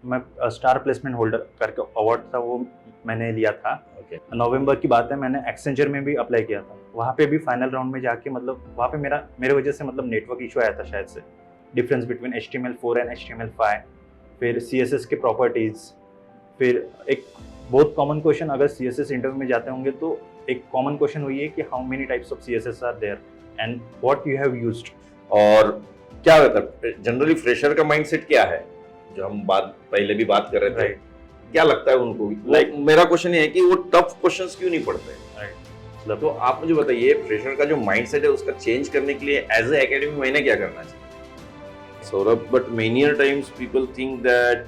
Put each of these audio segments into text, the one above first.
मैं star placement holder करके award था वो मैंने लिया था। ओके नवंबर की बात है, मैंने एक्सेंचर में भी अप्लाई किया था। वहाँ पे भी फाइनल राउंड में जाके मतलब वहाँ पे मेरे वजह से मतलब नेटवर्क इशू आया था शायद से। Difference between HTML4 and HTML5, फिर CSS के प्रॉपर्टीज़, फिर एक बहुत कॉमन क्वेश्चन अगर CSS इंटरव्यू में जाते होंगे तो एक कॉमन क्वेश्चन हुई है कि how many types of CSS are there and what you have used. और क्या होता है जनरली फ्रेशर का माइंडसेट क्या है, जो हम बात पहले भी बात कर रहे थे, राइट क्या लगता है उनको? Like- मेरा क्वेश्चन ये है कि वो टफ क्वेश्चंस क्यों नहीं पढ़ते? राइट तो आप मुझे बताइए, फ्रेशर का जो माइंडसेट है उसका चेंज करने के लिए एज ए एकेडमी मैंने क्या करना चाहिए? Saurabh, but many times people think that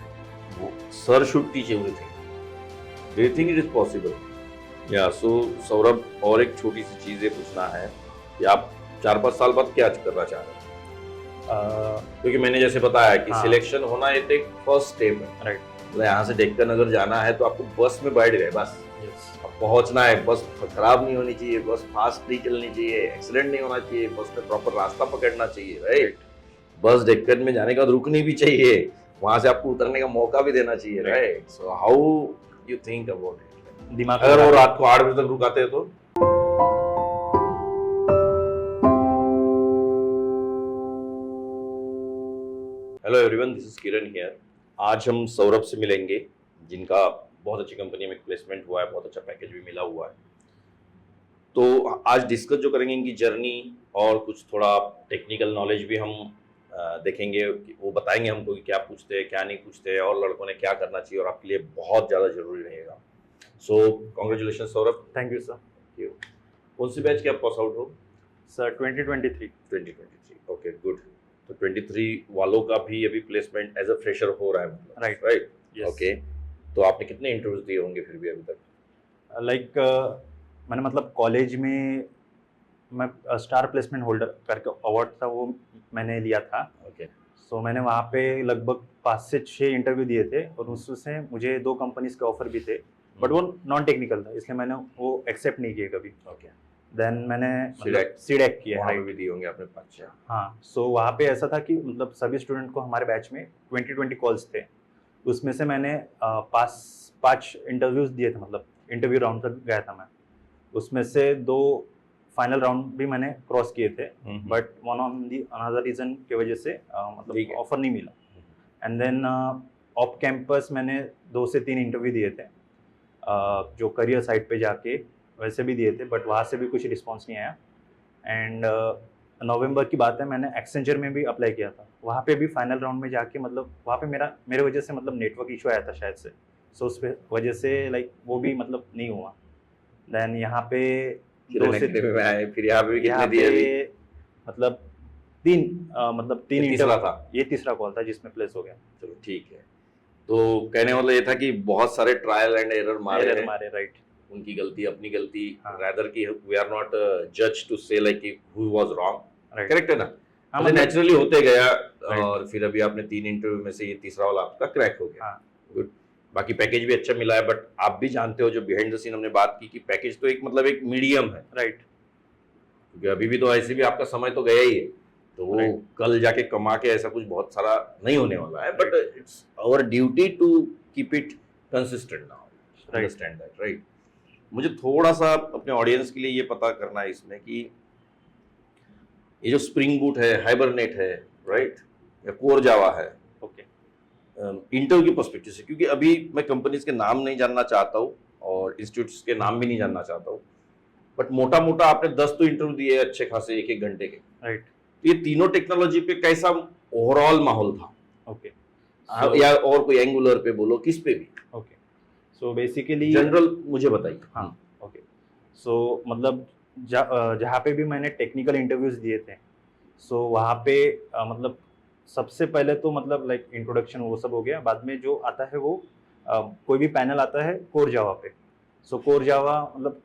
sir should teach everything. Do you think it is possible? या सो सौरभ, और एक छोटी सी चीज ये पूछना है कि आप 4-5 साल बाद क्या करना चाह रहे हैं? क्योंकि मैंने जैसे बताया कि हाँ। सिलेक्शन होना ये तो एक फर्स्ट स्टेप है। राइट मतलब यहाँ से देखकर नगर जाना है तो आपको बस में बैठ गए, बस यस अब पहुंचना है। बस खराब नहीं होनी चाहिए, बस फास्ट नहीं चलनी चाहिए, एक्सीडेंट नहीं होना चाहिए, बस में प्रॉपर रास्ता पकड़ना चाहिए, राइट? बस डेक्कन में जाने के बाद रुकनी भी चाहिए, वहां से आपको उतरने का मौका भी देना चाहिए, right? So how you think about it? दिमाग अगर वो रात को 8 बजे तक रुकाते हैं तो? Hello everyone, this is Kiran here. आज हम सौरभ से मिलेंगे, जिनका बहुत अच्छी कंपनी में प्लेसमेंट हुआ है, बहुत अच्छा पैकेज भी मिला हुआ है। तो आज डिस्कस जो करेंगे इनकी जर्नी, और कुछ थोड़ा टेक्निकल नॉलेज भी हम देखेंगे कि वो बताएंगे हमको कि क्या पूछते हैं क्या नहीं पूछते हैं, और लड़कों ने क्या करना चाहिए, और आपके लिए बहुत ज़्यादा जरूरी रहेगा। So congratulation Saurabh. Thank you sir. कौन सी बैच के आप पास आउट हो? सर 2023। 2023, okay good. तो 23 वालों का भी अभी प्लेसमेंट एज अ फ्रेशर हो रहा है, मतलब राइट राइट? यस। ओके, तो आपने कितने इंटरव्यूज दिए होंगे फिर भी अभी तक? लाइक मैंने मतलब कॉलेज में मैं स्टार प्लेसमेंट होल्डर करके अवार्ड था वो मैंने लिया था। ओके सो मैंने वहाँ पे लगभग 5 से 6 इंटरव्यू दिए थे और उसमें मुझे 2 कंपनीज के ऑफर भी थे, बट वो नॉन टेक्निकल था इसलिए मैंने वो एक्सेप्ट नहीं किए कभी। ओके। देन मैंने सीडेक सीडेक किया, वहाँ पे राइट? भी दिए होंगे आपने 5-6? हाँ, सो वहाँ पे ऐसा था कि मतलब सभी स्टूडेंट को हमारे बैच में 20-20 कॉल्स थे। उसमें से मैंने 5 इंटरव्यूज दिए थे, मतलब इंटरव्यू राउंड तक गया था मैं। उसमें से 2 फाइनल राउंड भी मैंने क्रॉस किए थे, but one on the another reason की वजह से ठीक मतलब है। ऑफर नहीं मिला। एंड देन ऑफ कैंपस मैंने 2 से 3 इंटरव्यू दिए थे, जो करियर साइट पे जाके वैसे भी दिए थे, बट वहाँ से भी कुछ रिस्पॉन्स नहीं आया। एंड नवंबर की बात है, मैंने एक्सेंचर में भी अप्लाई किया था। वहाँ पे भी फाइनल राउंड में जाके मतलब वहाँ पे मेरे वजह से मतलब नेटवर्क इशू आया था शायद से। सो उस वजह से लाइक वो भी मतलब नहीं हुआ। देन यहाँ पे किरण एकेडमी में आए, फिर यहाँ पे भी यहाँ कितने दिए अभी? पे मतलब 3 ये तीसरा था? ये तीसरा कॉल था जिसमें प्लेस हो गया। चलो ठीक है। तो कहने मतलब ये था कि बहुत सारे ट्रायल एंड एरर मारे हैं, राइट। उनकी गलती अपनी गलती, हाँ। रादर की वी आर नॉट जज टू से like who was wrong, right correct है ना? हाँ मतलब मतलब नेचुरली होते गया, Right. और फिर अभी आपने 3 इंटरव्यू में से ये तीसरा वाला आपका क्रैक हो गया। हाँ गुड। बाकी पैकेज भी अच्छा मिला है, बट आप भी जानते हो जो बिहाइंड द सीन हमने बात की कि पैकेज तो एक मतलब एक मीडियम है, राइट क्योंकि अभी भी तो ऐसे भी आपका समय तो गया ही है, तो वो Right. कल जाके कमा के ऐसा कुछ बहुत सारा नहीं होने वाला है, but it's our duty to keep it consistent now, understand that, right? मुझे थोड़ा सा अपने ऑडियंस के लिए ये पता करना है इसमें कि ये जो स्प्रिंग बूट है, हाइबरनेट है, राइट, या कोर जावा है, ओके इंटरव्यू के पर्सपेक्टिव से, क्योंकि अभी मैं कंपनीज के नाम नहीं जानना चाहता हूँ और इंस्टीट्यूट्स के नाम भी नहीं जानना चाहता हूँ, बट मोटा मोटा आपने 10 तो इंटरव्यू दिए अच्छे खासे 1-1 घंटे के। राइट ये तीनों टेक्नोलॉजी पे कैसा ओवरऑल माहौल था? ओके या और कोई एंगुलर पे बोलो, किस पे भी, ओके सो बेसिकली जनरल मुझे बताइए। हाँ ओके सो मतलब जहाँ पे भी मैंने टेक्निकल इंटरव्यूज दिए थे, सो वहाँ पे मतलब सबसे पहले तो मतलब लाइक इंट्रोडक्शन वो सब हो गया। बाद में जो आता है वो कोई भी पैनल आता है कोर जावा पे। सो कोर जावा मतलब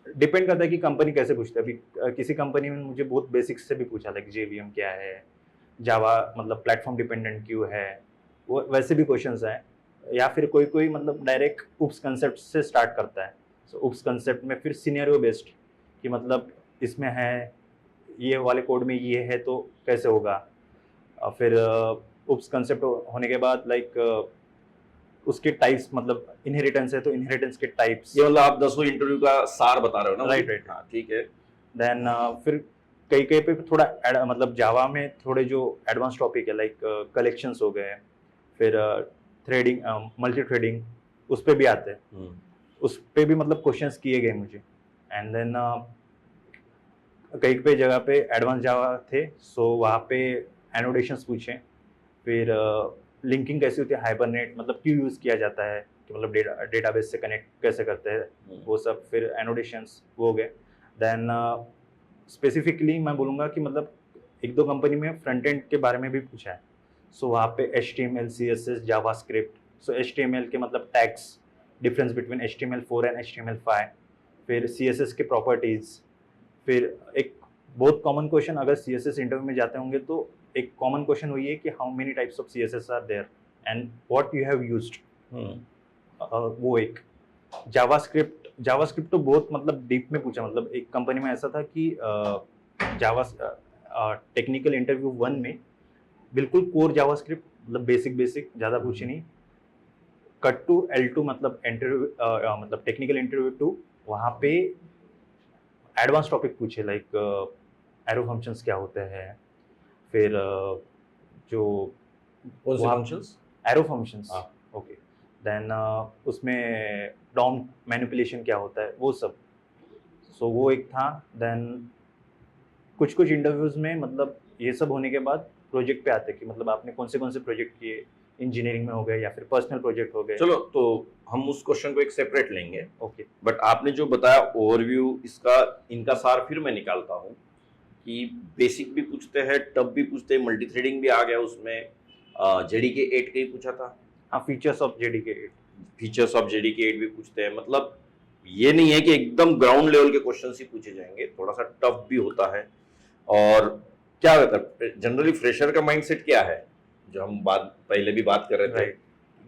डिपेंड करता है कि कंपनी कैसे पूछते हैं। अभी किसी कंपनी में मुझे बहुत बेसिक्स से भी पूछा था कि JVM क्या है, जावा मतलब प्लेटफॉर्म डिपेंडेंट क्यों है, वो वैसे भी क्वेश्चंस हैं। या फिर कोई कोई मतलब डायरेक्ट उप्स कंसेप्ट से स्टार्ट करता है। सो उप्स कंसेप्ट में फिर सिनेरियो बेस्ड कि मतलब इसमें है ये वाले कोड में ये है तो कैसे होगा। फिर उप्स कंसेप्ट होने के बाद लाइक उसके टाइप्स, मतलब इनहेरिटेंस है तो इनहेरिटेंस के टाइप्स। ये मतलब आप 10वें इंटरव्यू का सार बता रहे हो ना? Right right. हाँ ठीक है। देन फिर कई कई पे थोड़ा मतलब जावा में थोड़े जो एडवांस टॉपिक है लाइक कलेक्शंस हो गए, फिर थ्रेडिंग, मल्टी थ्रेडिंग, उस पे भी आते हैं। उस पे भी मतलब क्वेश्चंस किए गए मुझे। एंड देन कई कई जगह पे एडवांस जावा थे, सो वहाँ पे एनोडेशंस पूछे, फिर लिंकिंग कैसी होती है, हाइबरनेट मतलब क्यों यूज़ किया जाता है, कि मतलब डेटाबेस से कनेक्ट कैसे करते हैं वो सब, फिर एनोडेशंस वो हो गए। देन स्पेसिफिकली मैं बोलूँगा कि मतलब एक दो कंपनी में फ्रंट एंड के बारे में भी पूछा है। सो वहाँ पे HTML CSS जावास्क्रिप्ट, सो HTML के मतलब tags, difference between HTML4 and HTML5, फिर CSS के प्रॉपर्टीज़, फिर एक बहुत कॉमन क्वेश्चन अगर CSS इंटरव्यू में जाते होंगे तो एक कॉमन क्वेश्चन वही है कि how many types of CSS are there and what you have used. वो एक जावास्क्रिप्ट तो बहुत मतलब डीप में पूछा। मतलब एक कंपनी में ऐसा था कि जावा टेक्निकल इंटरव्यू 1 में बिल्कुल कोर जावास्क्रिप्ट, मतलब बेसिक बेसिक, ज़्यादा पूछे नहीं। कट टू L2 मतलब इंटरव्यू, मतलब टेक्निकल इंटरव्यू 2, वहाँ पे एडवांस टॉपिक पूछे लाइक एरो फंक्शंस क्या होते हैं, फिर जो कौन से फंक्शंस? एरो फंक्शंस, हाँ। ओके। देन उसमें डॉम मैनिपुलेशन क्या होता है, वो सब। सो वो एक था। देन कुछ कुछ इंटरव्यूज में मतलब ये सब होने के बाद प्रोजेक्ट पे आते कि मतलब आपने कौन से प्रोजेक्ट किए, इंजीनियरिंग में हो गए या फिर पर्सनल प्रोजेक्ट हो गए। चलो तो हम उस क्वेश्चन को एक सेपरेट लेंगे। ओके। बट आपने जो बताया ओवरव्यू, इसका इनका सार फिर मैं निकालता हूँ कि बेसिक भी पूछते हैं, टफ भी पूछते हैं, मल्टी थ्रेडिंग भी आ गया उसमें, JDK 8 का ही पूछा था। हाँ, features of JDK 8, features of JDK 8 भी पूछते हैं। मतलब ये नहीं है कि एकदम ग्राउंड लेवल के क्वेश्चन ही पूछे जाएंगे, थोड़ा सा टफ भी होता है। और क्या होता है जनरली फ्रेशर का माइंडसेट क्या है, जो हम बात पहले भी बात कर रहे थे, राइट।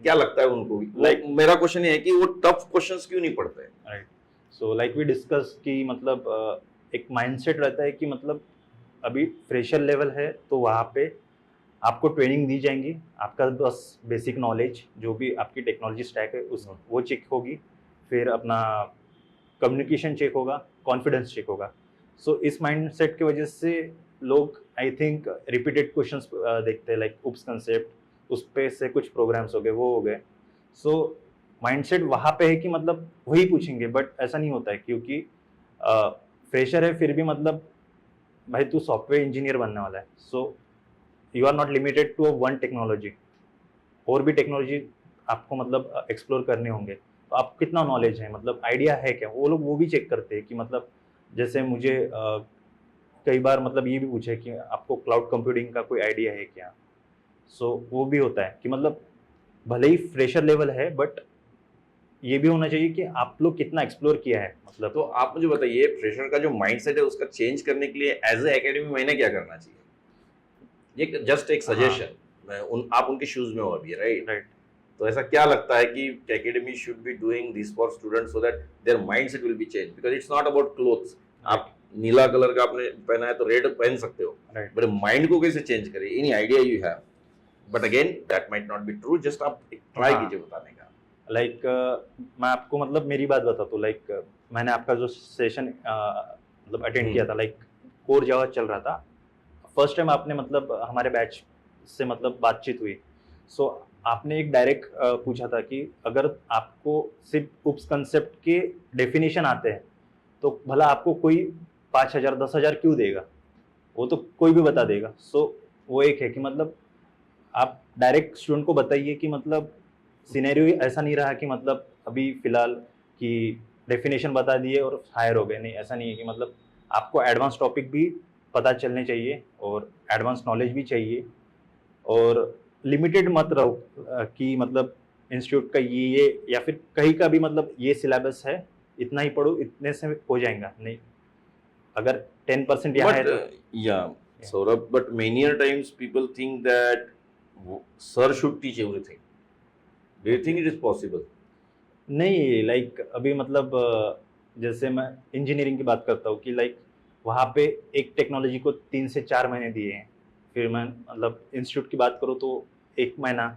क्या लगता है उनको? Like- मेरा क्वेश्चन ये है कि वो टफ क्वेश्चंस क्यों नहीं पढ़ते? Right. So like we discuss कि मतलब एक माइंडसेट रहता है कि मतलब अभी फ्रेशर लेवल है तो वहाँ पे आपको ट्रेनिंग दी जाएंगी, आपका बस बेसिक नॉलेज जो भी आपकी टेक्नोलॉजी स्टैक है उस वो चेक होगी, फिर अपना कम्युनिकेशन चेक होगा, कॉन्फिडेंस चेक होगा। सो इस माइंडसेट की वजह से लोग आई थिंक रिपीटेड क्वेश्चंस देखते हैं लाइक उप्स कंसेप्ट, उस पे से कुछ प्रोग्राम्स हो गए, वो हो गए। सो माइंडसेट वहाँ पे है कि मतलब वही पूछेंगे, बट ऐसा नहीं होता है क्योंकि फ्रेशर है फिर भी मतलब भाई तू सॉफ्टवेयर इंजीनियर बनने वाला है, so you are not limited to one technology, और भी टेक्नोलॉजी आपको मतलब एक्सप्लोर करने होंगे, तो आपको कितना नॉलेज है, मतलब आइडिया है क्या, वो लोग वो भी चेक करते हैं कि मतलब जैसे मुझे कई बार मतलब ये भी पूछे कि आपको क्लाउड कंप्यूटिंग का कोई आइडिया है क्या। सो वो भी होता है कि मतलब भले ही फ्रेशर लेवल है बट ये भी होना चाहिए कि आप लोग कितना एक्सप्लोर किया है। मतलब तो आप मुझे बताइए, फ्रेशर का जो माइंडसेट है उसका चेंज करने के लिए एज ए एकेडमी मैंने क्या करना चाहिए? ये जस्ट एक सजेशन, मैं आप उनके शूज में हो अभी, राइट? राइट। तो ऐसा क्या लगता है कि academy should be doing this for students so that there mindset will be change, because it's not about clothes. आप नीला कलर का आपने पहना है तो रेड पहन सकते हो, राइट। बट माइंड को कैसे चेंज करें, any idea you have? But again that might not be true, just आप ट्राई कीजिए बताने का। लाइक मैं आपको मतलब मेरी बात बताता हूँ। लाइक मैंने आपका जो सेशन मतलब अटेंड किया था, लाइक कोर जावा चल रहा था, फर्स्ट टाइम आपने मतलब हमारे बैच से मतलब बातचीत हुई। सो आपने एक डायरेक्ट पूछा था कि अगर आपको सिर्फ उप्स कंसेप्ट के डेफिनेशन आते हैं तो भला आपको कोई 5,000 10,000 क्यों देगा, वो तो कोई भी बता देगा। सो वो एक है कि मतलब आप डायरेक्ट स्टूडेंट को बताइए कि मतलब सिनेरियो ऐसा नहीं रहा कि मतलब अभी फिलहाल कि डेफिनेशन बता दिए और हायर हो गए, नहीं ऐसा नहीं है। कि मतलब आपको एडवांस टॉपिक भी पता चलने चाहिए और एडवांस नॉलेज भी चाहिए, और लिमिटेड मत रहो कि मतलब इंस्टीट्यूट का ये या फिर कहीं का भी मतलब ये सिलेबस है, इतना ही पढ़ो, इतने से हो जाएगा, नहीं। अगर 10% यहाँ है तो yeah, Saurabh, but many a times people think that sir should teach everything. Do you think it is possible? नहीं। लाइक अभी मतलब जैसे मैं इंजीनियरिंग की बात करता हूँ कि लाइक वहाँ पे एक टेक्नोलॉजी को 3 से 4 महीने दिए हैं, फिर मैं मतलब इंस्टीट्यूट की बात करूँ तो 1 महीना,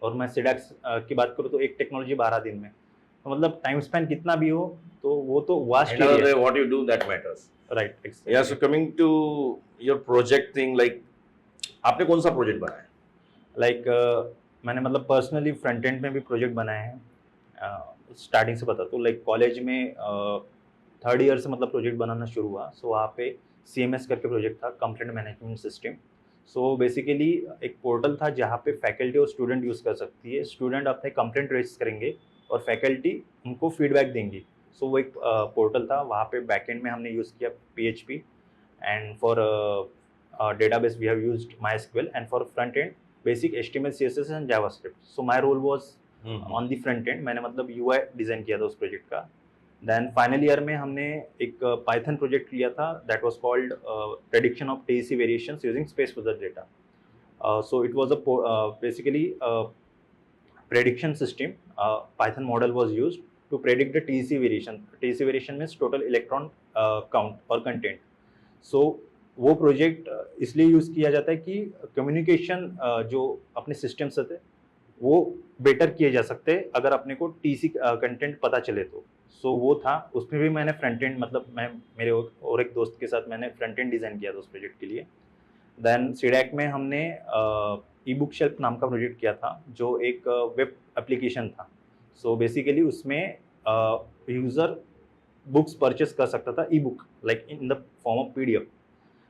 और मैं सिडैक्स की बात करूँ तो एक टेक्नोलॉजी 12 दिन में, तो मतलब टाइम स्पैन कितना भी हो तो वो तो vast End of the area day, है। what you do that matters. Right, Yeah, so coming to your project thing, like आपने कौन सा प्रोजेक्ट बनाया? लाइक मैंने मतलब पर्सनली फ्रंट एंड में भी प्रोजेक्ट बनाए हैं। स्टार्टिंग से बता तो लाइक कॉलेज में थर्ड ईयर से मतलब प्रोजेक्ट बनाना शुरू हुआ। सो वहाँ पे CMS करके प्रोजेक्ट था, complaint management system. So basically एक पोर्टल था जहाँ पे फैकल्टी और स्टूडेंट यूज़ कर सकती है। स्टूडेंट अपने कंप्लेंट रेज करेंगे और फैकल्टी उनको फीडबैक देंगी। सो वो एक पोर्टल था, वहाँ पे बैकएंड में हमने यूज़ किया PHP, and for database we have used MySQL, and for front end basic HTML CSS and JavaScript. So my role was on the front end, मैंने मतलब UI डिज़ाइन किया था उस प्रोजेक्ट का। देन फाइनल ईयर में हमने एक Python project लिया था that was called prediction of TEC variations using space weather data. So it was a basically prediction system. Python model was used to predict the TEC variation. TEC variation means total electron count or content. सो वो project इसलिए use किया जाता है कि communication जो अपने system से थे वो बेटर किए जा सकते हैं अगर अपने को TC कंटेंट पता चले तो। सो वो था, उसमें भी मैंने फ्रंट एंड मतलब मैं मेरे और एक दोस्त के साथ मैंने फ्रंट एंड डिज़ाइन किया था उस प्रोजेक्ट के लिए। देन सीडैक में हमने ई बुक शेल्फ नाम का प्रोजेक्ट किया था जो एक वेब एप्लीकेशन था। सो बेसिकली उसमें यूज़र बुक्स परचेस कर सकता था, ई book like in the form of PDF।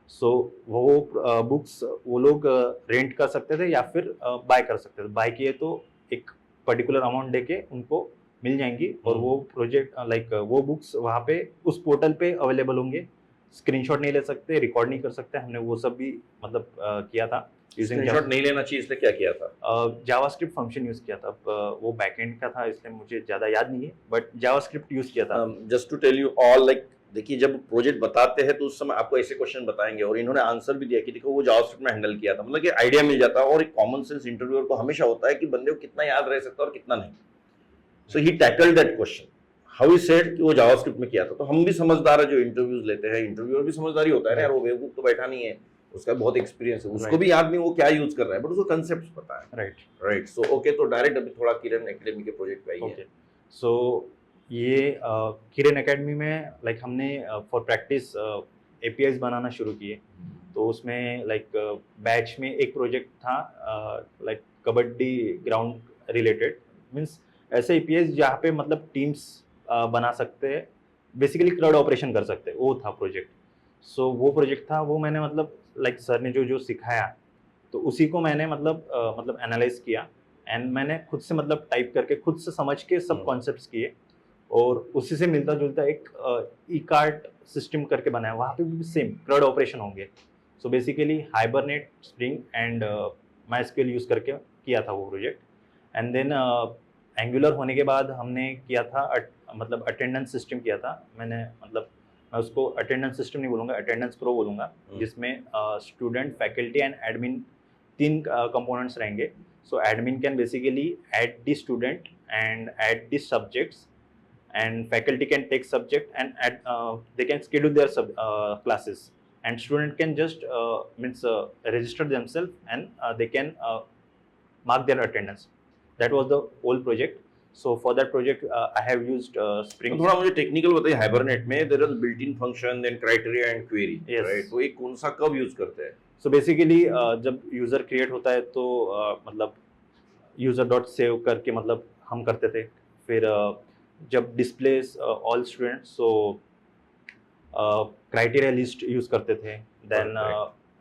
सो वो बुक्स वो लोग रेंट कर सकते थे या फिर बाय कर सकते थे। बाय किए तो एक पर्टिकुलर अमाउंट देके उनको मिल जाएंगी और वो प्रोजेक्ट लाइक वो बुक्स वहाँ पे उस पोर्टल पे अवेलेबल होंगे। स्क्रीनशॉट नहीं ले सकते, रिकॉर्ड नहीं कर सकते। हमने वो सब भी मतलब किया था यूजिंग स्क्रीनशॉट नहीं लेना चाहिए, इसलिए क्या किया था? जावास्क्रिप्ट फंक्शन यूज़ किया था। वो बैकएंड का था इसलिए मुझे ज़्यादा याद नहीं है, बट जावास्क्रिप्ट यूज़ किया था। Just to tell you all, like देखिए जब प्रोजेक्ट बताते हैं तो उस समय आपको ऐसे क्वेश्चन बताएंगे और इन्होंने आंसर भी दिया कि देखो वो जावास्क्रिप्ट में हैंडल किया था, मतलब कि आइडिया मिल जाता है। और एक कॉमन सेंस इंटरव्यूअर को हमेशा होता है कि बंदे को कितना याद रह सकता है और कितना नहीं। So he tackled that question, how he said कि वो जावास्क्रिप्ट में किया था। तो हम भी समझदार है जो इंटरव्यूज लेते हैं, इंटरव्यूअर भी समझदारी होता है ना यार, वो बेवकूफ तो बैठा नहीं है, उसका बहुत एक्सपीरियंस है, उसको भी याद नहीं वो क्या यूज कर रहा है, बट उसको कंसेप्ट पता है। राइट। सो ओके, तो डायरेक्ट अभी थोड़ा किरण एकेडमी के प्रोजेक्ट पे आइए। सो ये किरण एकेडमी में लाइक हमने फॉर प्रैक्टिस APIs बनाना शुरू किए। तो उसमें लाइक बैच में एक प्रोजेक्ट था like kabaddi ground related, means ऐसे APIs जहाँ पे मतलब टीम्स बना सकते हैं, बेसिकली क्राउड ऑपरेशन कर सकते हैं, वो था प्रोजेक्ट। सो वो प्रोजेक्ट था, वो मैंने मतलब लाइक सर ने जो जो सिखाया तो उसी को मैंने मतलब एनालाइज किया एंड मैंने खुद से मतलब टाइप करके खुद से समझ के सब कॉन्सेप्ट्स किए और उसी से मिलता जुलता एक ई कार्ट सिस्टम करके बनाया। वहाँ पे भी सेम क्राउड ऑपरेशन होंगे। So basically hibernate, spring and MySQL use करके किया था वो प्रोजेक्ट। एंड देन एंगुलर होने के बाद हमने किया था मतलब अटेंडेंस सिस्टम किया था मैंने। मतलब मैं उसको अटेंडेंस सिस्टम नहीं बोलूँगा, अटेंडेंस प्रो बोलूँगा, जिसमें student, faculty and admin 3 components रहेंगे। So admin can basically add the student and add the subjects, and faculty can take subject and add, they can schedule their classes, and student can just register themselves and they can mark their attendance. That was the whole project. So for that project I have used Spring. थोड़ा मुझे technical बताइए। Hibernate में there is built in function, then criteria and query, Yes. Right? तो ये कौन सा कब use करते हैं? सो बेसिकली जब यूजर क्रिएट होता है तो मतलब यूजर डॉट सेव करके मतलब हम करते थे। फिर जब डिस्प्लेस ऑल स्टूडेंट्स, सो क्राइटेरिया लिस्ट यूज़ करते थे। देन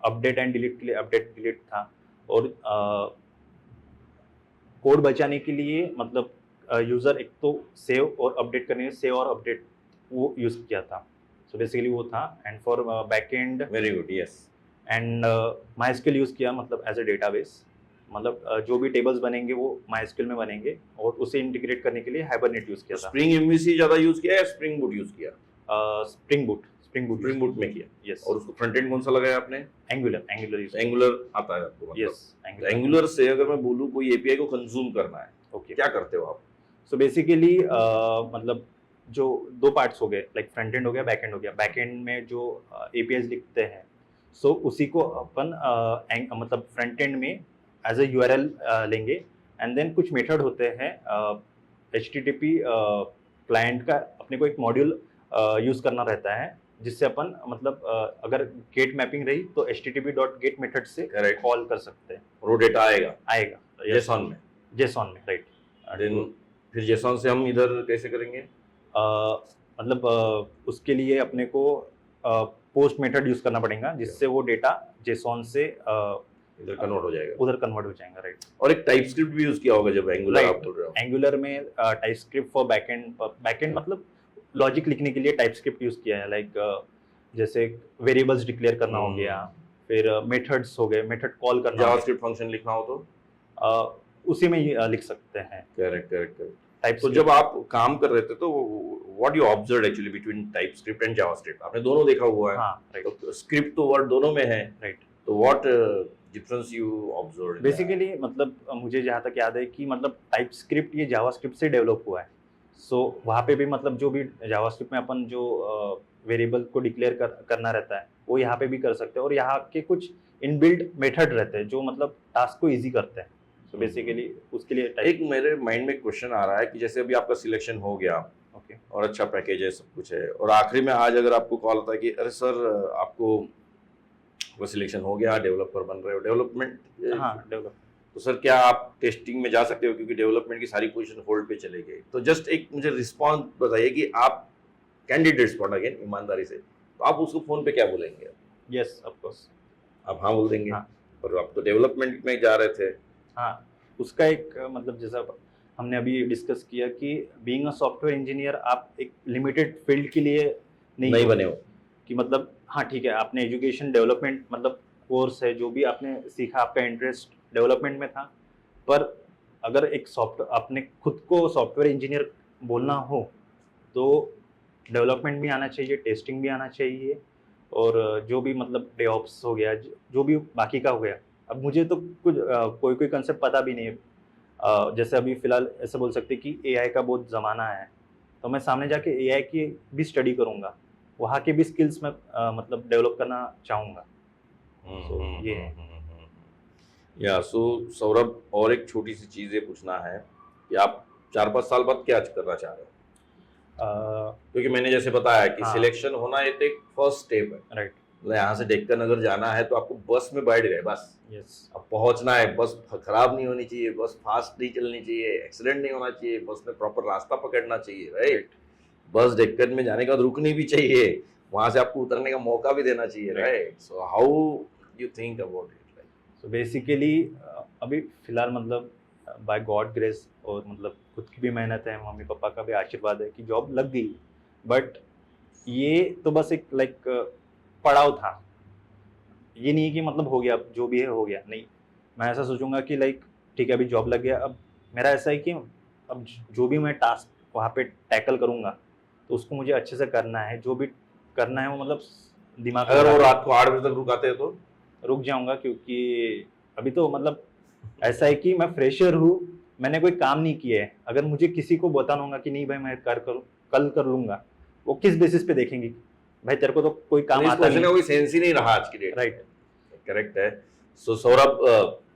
अपडेट एंड डिलीट के लिए अपडेट डिलीट था। और कोड बचाने के लिए मतलब यूज़र एक तो सेव और अपडेट करने के सेव और अपडेट वो यूज़ किया था। सो बेसिकली वो था। And for backend, very good, yes, and MySQL use किया मतलब एज अ डेटाबेस। मतलब जो भी टेबल्स बनेंगे वो MySQL में बनेंगे और उसे इंटीग्रेट करने के लिए हाइबरनेट यूज़ किया था। स्प्रिंग MVC ज्यादा यूज किया या स्प्रिंग बूट यूज किया? स्प्रिंग बूट में किया। यस। और उसको फ्रंट एंड कौन सा लगाया आपने? Angular use. एंगुलर आता है आपको? यस, एंगुलर से अगर मैं बोलूं कोई API को कंज्यूम करना है, ओके, क्या करते हो आप? सो बेसिकली मतलब जो 2 पार्ट्स हो गए, लाइक फ्रंट एंड हो गया, बैक एंड हो गया। बैक एंड में जो APIs लिखते हैं, सो उसी को अपन मतलब फ्रंट एंड में एज अ URL लेंगे एंड देन कुछ मेथड होते हैं HTTP क्लाइंट का अपने को एक मॉड्यूल यूज करना रहता है, जिससे अपन मतलब अगर गेट मैपिंग रही तो http.get मेथड से Correct. कॉल कर सकते हैं, वो डेटा आएगा आएगा जेसॉन में। JSON में, राइट। देन फिर जेसॉन से हम इधर कैसे करेंगे? मतलब उसके लिए अपने को पोस्ट मेथड यूज करना पड़ेगा, जिससे वो डेटा JSON से इधर कन्वर्ट हो जाएगा। उधर कन्वर्ट हो जाएगा, राइट। और एक टाइप स्क्रिप्ट भी यूज किया होगा जब एंगुलर Right. आप बोल रहे हो। एंगुलर में टाइपस्क्रिप्ट फॉर बैकएंड मतलब लॉजिक लिखने के लिए टाइपस्क्रिप्ट यूज किया है, लाइक जैसे वेरिएबल्स डिक्लेयर करना हो गया, फिर मेथड्स हो गए, मेथड कॉल करना हो जावास्क्रिप्ट फंक्शन लिखना हो तो गया, उसी में ही लिख सकते हैं करेक्ट करेक्ट करेक्ट। तो टाइपस्क्रिप्ट। जब आप काम कर रहे थे तो what you observe actually between TypeScript and JavaScript? आपने दोनों देखा हुआ है। हाँ, राइट, तो स्क्रिप्ट तो वर्ड दोनों में है, राइट। तो what difference you observe? Basically मतलब मुझे जहाँ तक याद है कि मतलब टाइपस्क्रिप्ट ये जावास्क्रिप्ट से डेवलप हुआ है, सो वहाँ पे भी मतलब जो भी जावास्क्रिप्ट में अपन जो वेरिएबल को डिक्लेयर करना रहता है वो यहाँ पे भी कर सकते हैं, और यहाँ के कुछ इनबिल्ट मेथड रहते हैं जो मतलब टास्क को इजी करते हैं। सो बेसिकली उसके लिए एक मेरे माइंड में क्वेश्चन आ रहा है कि जैसे अभी आपका सिलेक्शन हो गया, ओके, और अच्छा पैकेज है, सब कुछ है, और आखिरी में आज अगर आपको कॉल आता है कि अरे सर आपको वो सिलेक्शन हो गया, डेवलपर बन रहे हो, डेवलपमेंट, हाँ डेवलप, तो सर क्या आप टेस्टिंग में जा सकते हो? क्योंकि डेवलपमेंट की सारी पोजीशन होल्ड पे चले गई। तो जस्ट एक मुझे रिस्पॉन्स बताइए कि आप कैंडिडेट रिस्पॉन्ड अगेन ईमानदारी से, तो आप उसको फोन पे क्या बोलेंगे? यस ऑफ कोर्स, आप हाँ बोल देंगे। हाँ। पर आप तो डेवलपमेंट में जा रहे थे। हाँ उसका एक मतलब जैसा हमने अभी डिस्कस किया कि बीइंग अ सॉफ्टवेयर इंजीनियर आप एक लिमिटेड फील्ड के लिए नहीं बने हो कि मतलब हाँ ठीक है, आपने एजुकेशन डेवलपमेंट मतलब कोर्स है, जो भी आपने सीखा, आपका इंटरेस्ट डेवलपमेंट में था, पर अगर एक सॉफ्टवेयर अपने खुद को सॉफ्टवेयर इंजीनियर बोलना हो तो डेवलपमेंट भी आना चाहिए, टेस्टिंग भी आना चाहिए, और जो भी मतलब डेवऑप्स हो गया, जो भी बाकी का हो गया। अब मुझे तो कुछ कोई कोई कंसेप्ट पता भी नहीं है, जैसे अभी फिलहाल ऐसे बोल सकते कि एआई का बहुत ज़माना है, तो मैं सामने जाके एआई की भी स्टडी करूँगा, वहाँ के भी स्किल्स मैं मतलब डेवलप करना चाहूँगा। So, ये है। या सो सौरभ, और एक छोटी सी चीज़ ये पूछना है कि आप 4-5 साल बाद क्या करना चाह रहे हो? क्योंकि मैंने जैसे बताया कि हाँ। सिलेक्शन होना ये तो एक फर्स्ट स्टेप है। राइट, मतलब यहाँ से डेक्कन अगर जाना है तो आपको बस में बैठ गए, बस यस, अब पहुंचना है, बस खराब नहीं होनी चाहिए, बस फास्ट नहीं चलनी चाहिए, एक्सीडेंट नहीं होना चाहिए, बस में प्रॉपर रास्ता पकड़ना चाहिए, राइट? बस डेक्कन में जाने के बाद रुकनी भी चाहिए, वहां से आपको उतरने का मौका भी देना चाहिए, right? So how you think about it? So basically अभी फिलहाल मतलब बाय गॉड ग्रेस और मतलब खुद की भी मेहनत है, मम्मी पापा का भी आशीर्वाद है कि जॉब लग गई, बट ये तो बस एक लाइक पड़ाव था, ये नहीं है कि मतलब हो गया, अब जो भी है हो गया, नहीं। मैं ऐसा सोचूंगा कि लाइक ठीक है अभी जॉब लग गया, अब मेरा ऐसा है कि अब जो भी मैं टास्क वहाँ पे टैकल करूँगा तो उसको मुझे अच्छे से करना है, जो भी करना है वो मतलब दिमाग में अगर वो लगा रात को 8 बजे तक रुकाते हैं तो के रुक जाऊंगा, क्योंकि अभी तो मतलब ऐसा है कि मैं फ्रेशर हूँ, मैंने कोई काम नहीं किया है, अगर मुझे किसी को बताना होगा कि नहीं भाई मैं कल कर लूंगा, वो किस बेसिस पे देखेंगे भाई तेरे को तो कोई काम इस आता क्वेश्चन का नहीं, कोई सेंस ही नहीं रहा आज की डेट। राइट। करेक्ट है। सो सौरभ,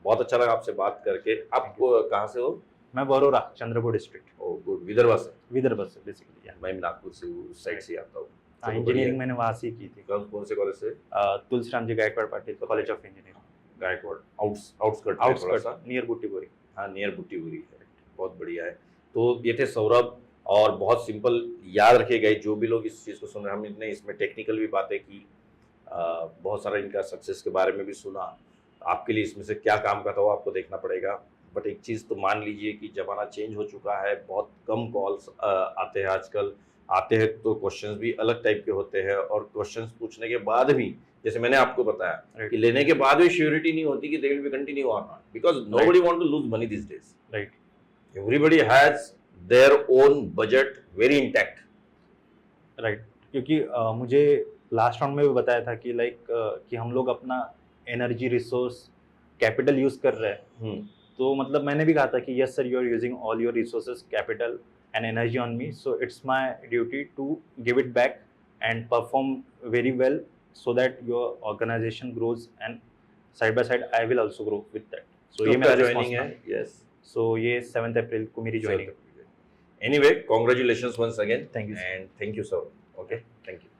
बहुत अच्छा लगा आपसे बात करके। आप कहाँ से हो? मैं Warora, Chandrapur district, oh good, Vidarbha से। विदर्भ से बेसिकली। मैं नागपुर से उस साइड से आता हूँ। हाँ, चलो, इंजीनियरिंग बढ़िया। मैंने वहाँ से ही की थी, कौन से कॉलेज से? Tulsiram ji Gaikwad Patil college of engineering, Gaikwad outskirt थोड़ा सा। Outskirt near Buttipuri. हाँ, नियर बुट्टीपुरी, बहुत बढ़िया है। तो ये थे सौरभ, और बहुत सिंपल याद रखे गए जो भी लोग इस चीज़ को सुन रहे हैं। हमने इसमें टेक्निकल भी बातें की, बहुत सारा इनका सक्सेस के बारे में भी सुना। आपके लिए इसमें से क्या काम करता हो आपको देखना पड़ेगा, बट एक चीज़ तो मान लीजिए कि ज़माना चेंज हो चुका है, बहुत कम कॉल्स आते हैं आजकल। आते हैं तो क्वेश्चंस भी अलग टाइप के होते हैं, और क्वेश्चंस पूछने के बाद भी, जैसे मैंने आपको बताया कि लेने के बाद भी श्योरिटी नहीं होती कि दे विल बी कंटिन्यू और not, because nobody want to lose money this days, right. Everybody has their own budget very intact, right, क्योंकि मुझे लास्ट राउंड में भी बताया था कि लाइक कि हम लोग अपना एनर्जी रिसोर्स कैपिटल यूज कर रहे हैं, तो मतलब मैंने भी कहा था कि yes sir you are using all your resources capital and energy on me, so it's my duty to give it back and perform very well so that your organisation grows and side by side I will also grow with that. सो ये मेरा joining है। Response yes, सो ये 7 अप्रैल को मेरी joining. Anyway, congratulations once again. Thank you, sir. And thank you, sir. Okay, thank you.